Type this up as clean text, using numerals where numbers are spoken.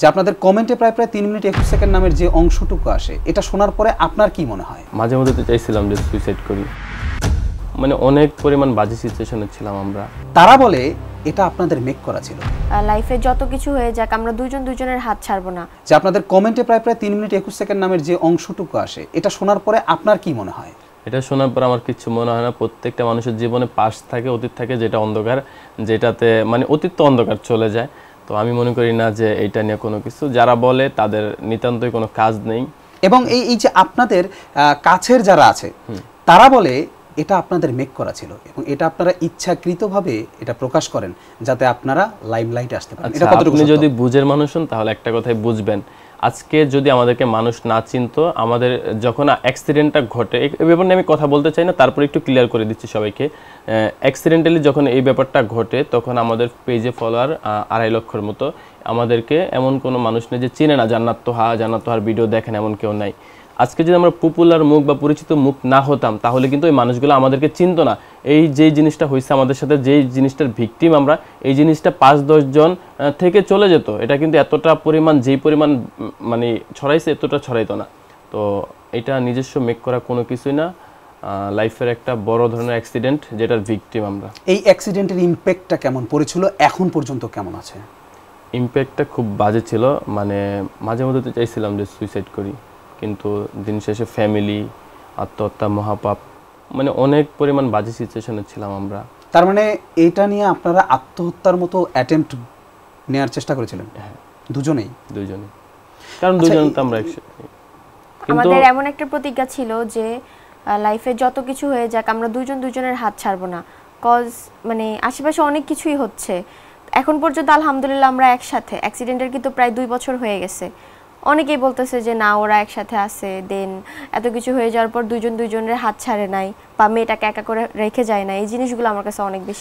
যে আপনাদের কমেন্টে প্রায় 3 মিনিট 21 সেকেন্ড নামের যে অংশটুকু আসে, এটা শোনার পরে আপনার কি মনে হয়? মাঝে মধ্যে তো চাইছিলাম যে সুইসাইড করি, মানে অনেক পরিমাণ বাজে সিচুয়েশনে ছিলাম আমরা। তারা বলে এটা আপনাদের মেক করা ছিল। লাইফে যত কিছু হয়ে যাক আমরা দুজনের হাত ছাড়বো না। যে আপনাদের কমেন্টে প্রায় 3 মিনিট 21 সেকেন্ড নামের যে অংশটুকু আসে, এটা শোনার পরে আপনার কি মনে হয়? এটা শোনার পর আমার কিছু মনে হয় না। প্রত্যেকটা মানুষের জীবনে পাস্ট থাকে, অতীত থাকে, যেটা অন্ধকার, যেটাতে মানে অতীত তো অন্ধকার চলে যায়। তো আমি মনে করি না যে এইটা নিয়ে কোনো কিছু, যারা বলে তাদের নিতান্তই কোনো কাজ নেই। এবং এই যে আপনাদের কাছের যারা আছে তারা বলে এটা আপনাদের মেক করা ছিল এবং এটা আপনারা ইচ্ছাকৃতভাবে এটা প্রকাশ করেন যাতে আপনারা লাইমলাইটে আসতে পারেন। এটা কতটুকু আপনি সত্য? যদি বুঝের মানুষ হন তাহলে একটা কথাই বুঝবেন, আজকে যদি আমাদেরকে মানুষ না চিনতো, আমাদের যখন অ্যাক্সিডেন্টটা ঘটে, এই ব্যাপার নিয়ে আমি কথা বলতে চাই না, তারপর একটু ক্লিয়ার করে দিচ্ছি সবাইকে। অ্যাক্সিডেন্টালি যখন এই ব্যাপারটা ঘটে তখন আমাদের পেজে ফলোয়ার 2.5 লক্ষের মতো। আমাদেরকে এমন কোনো মানুষ নেই যে চিনে না, জান্নাত তোহার ভিডিও দেখেন, এমন কেউ নাই। আজকে যদি আমরা পপুলার মুখ বা পরিচিত মুখ না হতাম তাহলে কিন্তু ওই মানুষগুলো আমাদেরকে চিনতো না। এই যেই জিনিসটা হয়েছে আমাদের সাথে, যেই জিনিসটার ভিকটিম আমরা, এই জিনিসটা 5-10 জন থেকে চলে যেত। এটা কিন্তু এতটা পরিমাণ, যেই পরিমাণ মানে ছড়াইছে, এতটা ছড়াইতো না। তো এটা নিজস্ব মেক করা কোনো কিছুই না, লাইফের একটা বড় ধরনের অ্যাক্সিডেন্ট যেটার ভিকটিম আমরা। এই অ্যাক্সিডেন্টের ইমপ্যাক্টটা কেমন পড়েছিল, এখন পর্যন্ত কেমন আছে? ইমপ্যাক্টটা খুব বাজে ছিল, মানে মাঝে মধ্যে তো চাইছিলাম যে সুইসাইড করি, কিন্তু দিন শেষে ফ্যামিলি, আত্মহত্যা, মহাপাপ, মানে অনেক পরিমাণ বাজে সিচুয়েশনে ছিলাম আমরা। তার মানে এটা নিয়ে আপনারা আত্মহত্যার মতো অ্যাটেম্প্ট নেওয়ার চেষ্টা করেছিলেন? হ্যাঁ, দুজনেই। কারণ দুজন তো আমরা একসাথে। আমাদের এমন একটা প্রতিজ্ঞা ছিল যে লাইফে যত কিছু হয়ে যাক আমরা দুজনের হাত ছাড়বো না। কজ মানে আশেপাশে অনেক কিছুই হচ্ছে, এখন পর্যন্ত আলহামদুলিল্লাহ আমরা একসাথে। অ্যাক্সিডেন্টের কিন্তু প্রায় 2 বছর হয়ে গেছে। অনেকেই বলতেছে যে না, ওরা একসাথে আছে, দেন এত কিছু হয়ে যাওয়ার পর দুজনের হাত ছাড়ে নাই বা মেয়েটাকে একা করে রেখে যায় না। এই জিনিসগুলো আমার কাছে অনেক বেশি